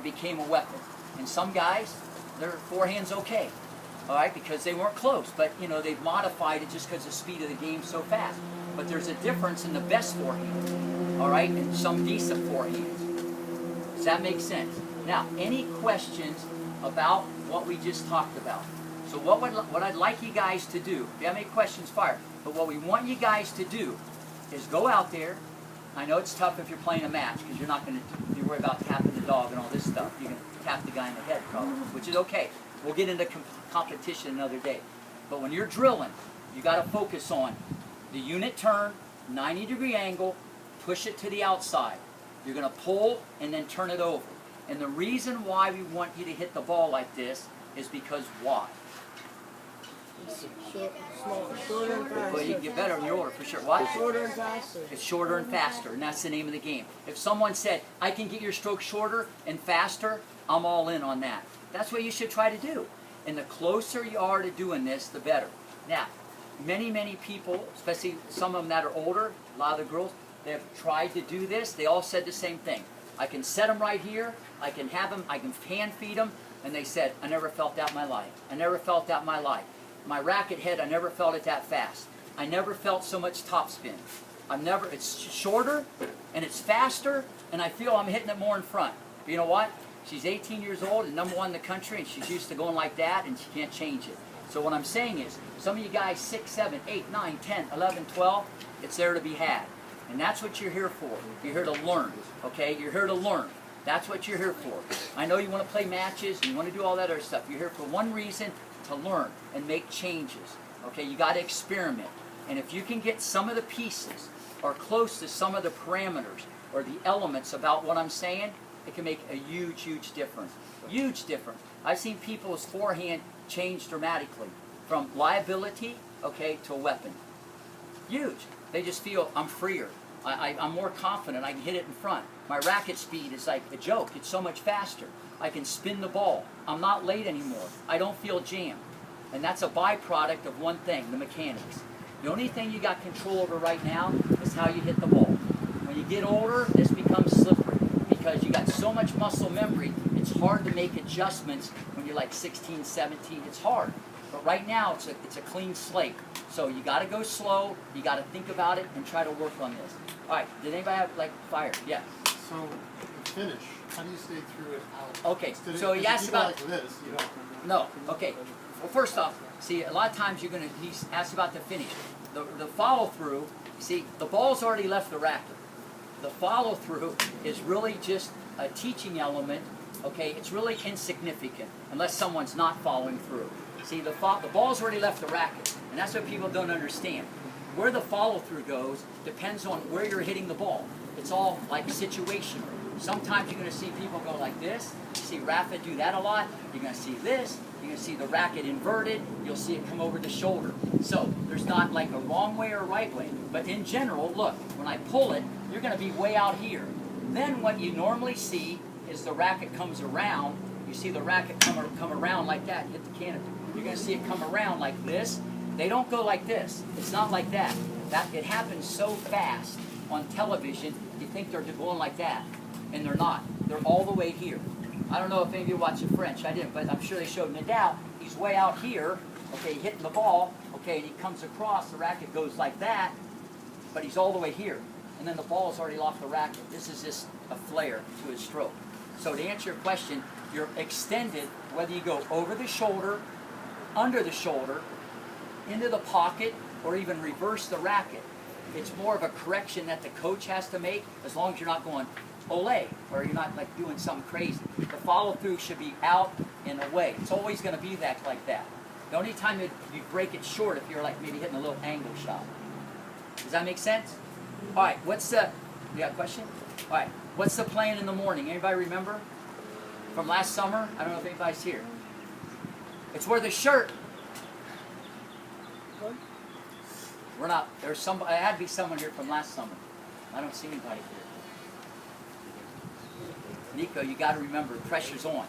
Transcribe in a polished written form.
became a weapon. And some guys, their forehand's okay, all right, because they weren't close. But, you know, they've modified it just because the speed of the game's so fast. But there's a difference in the best forehand, all right, and some decent forehands. Does that make sense? Now, any questions about what we just talked about? So what I'd like you guys to do, if you have any questions, fire. But what we want you guys to do is go out there. I know it's tough if you're playing a match because you're not going to be worried about tapping the dog and all this stuff. You're going to tap the guy in the head probably, which is okay. We'll get into competition another day. But when you're drilling, you got to focus on the unit turn, 90-degree angle, push it to the outside. You're going to pull and then turn it over. And the reason why we want you to hit the ball like this is because why? Shorter and faster. Well, you can get better in your order for sure. What? Shorter and faster. It's shorter and faster, and that's the name of the game. If someone said, I can get your stroke shorter and faster, I'm all in on that. That's what you should try to do. And the closer you are to doing this, the better. Now, many people, especially some of them that are older, a lot of the girls, they have tried to do this. They all said the same thing. I can set them right here. I can have them. I can hand feed them. And they said, I never felt that in my life. I never felt that in my life. My racket head, I never felt it that fast. I never felt so much topspin. It's shorter and it's faster and I feel I'm hitting it more in front. But you know what? She's 18 years old and #1 in the country and she's used to going like that and she can't change it. So what I'm saying is, some of you guys 6, 7, 8, 9, 10, 11, 12, it's there to be had. And that's what you're here for. You're here to learn, okay? You're here to learn. That's what you're here for. I know you want to play matches and you want to do all that other stuff. You're here for one reason, to learn and make changes. Okay, you got to experiment. And if you can get some of the pieces or close to some of the parameters or the elements about what I'm saying, it can make a huge difference. Huge difference. I've seen people's forehand change dramatically from liability, okay, to a weapon. Huge. They just feel I'm freer. I'm more confident. I can hit it in front. My racket speed is like a joke. It's so much faster. I can spin the ball. I'm not late anymore. I don't feel jammed. And that's a byproduct of one thing, the mechanics. The only thing you got control over right now is how you hit the ball. When you get older, this becomes slippery because you got so much muscle memory, it's hard to make adjustments when you're like 16, 17. It's hard. But right now, it's a clean slate. So you got to go slow, you got to think about it, and try to work on this. All right, did anybody have, like, fire? Yeah. So, the finish, how do you stay through it out? Okay, so he asked about... Like this, you don't... No, okay. Well, first off, see, a lot of times he asks about the finish. The follow-through, see, the ball's already left the racket. The follow-through is really just a teaching element, okay? It's really insignificant unless someone's not following through. See, the ball's already left the racket, and that's what people don't understand. Where the follow-through goes depends on where you're hitting the ball. It's all like situational. Sometimes you're going to see people go like this. You see Rafa do that a lot. You're going to see this. You're going to see the racket inverted. You'll see it come over the shoulder. So there's not like a wrong way or a right way. But in general, look, when I pull it, you're going to be way out here. Then what you normally see is the racket comes around. You see the racket come around like that, hit the canopy. You're going to see it come around like this. They don't go like this. It's not like that. It happens so fast on television, you think they're going like that. And they're not. They're all the way here. I don't know if any of you watch the French. I didn't, but I'm sure they showed Nadal. He's way out here, okay, hitting the ball, okay, and he comes across, the racket goes like that, but he's all the way here. And then the ball is already off the racket. This is just a flare to his stroke. So to answer your question, you're extended, whether you go over the shoulder, under the shoulder, into the pocket, or even reverse the racket. It's more of a correction that the coach has to make, as long as you're not going ole, or you're not like doing something crazy. The follow-through should be out and away. It's always going to be like that. The only time you break it short if you're like maybe hitting a little angle shot. Does that make sense? All right, you got a question? All right, what's the plan in the morning? Anybody remember? From last summer? I don't know if anybody's here. It's where the shirt... We're not, there had to be someone here from last summer. I don't see anybody here. Nico, you got to remember, pressure's on.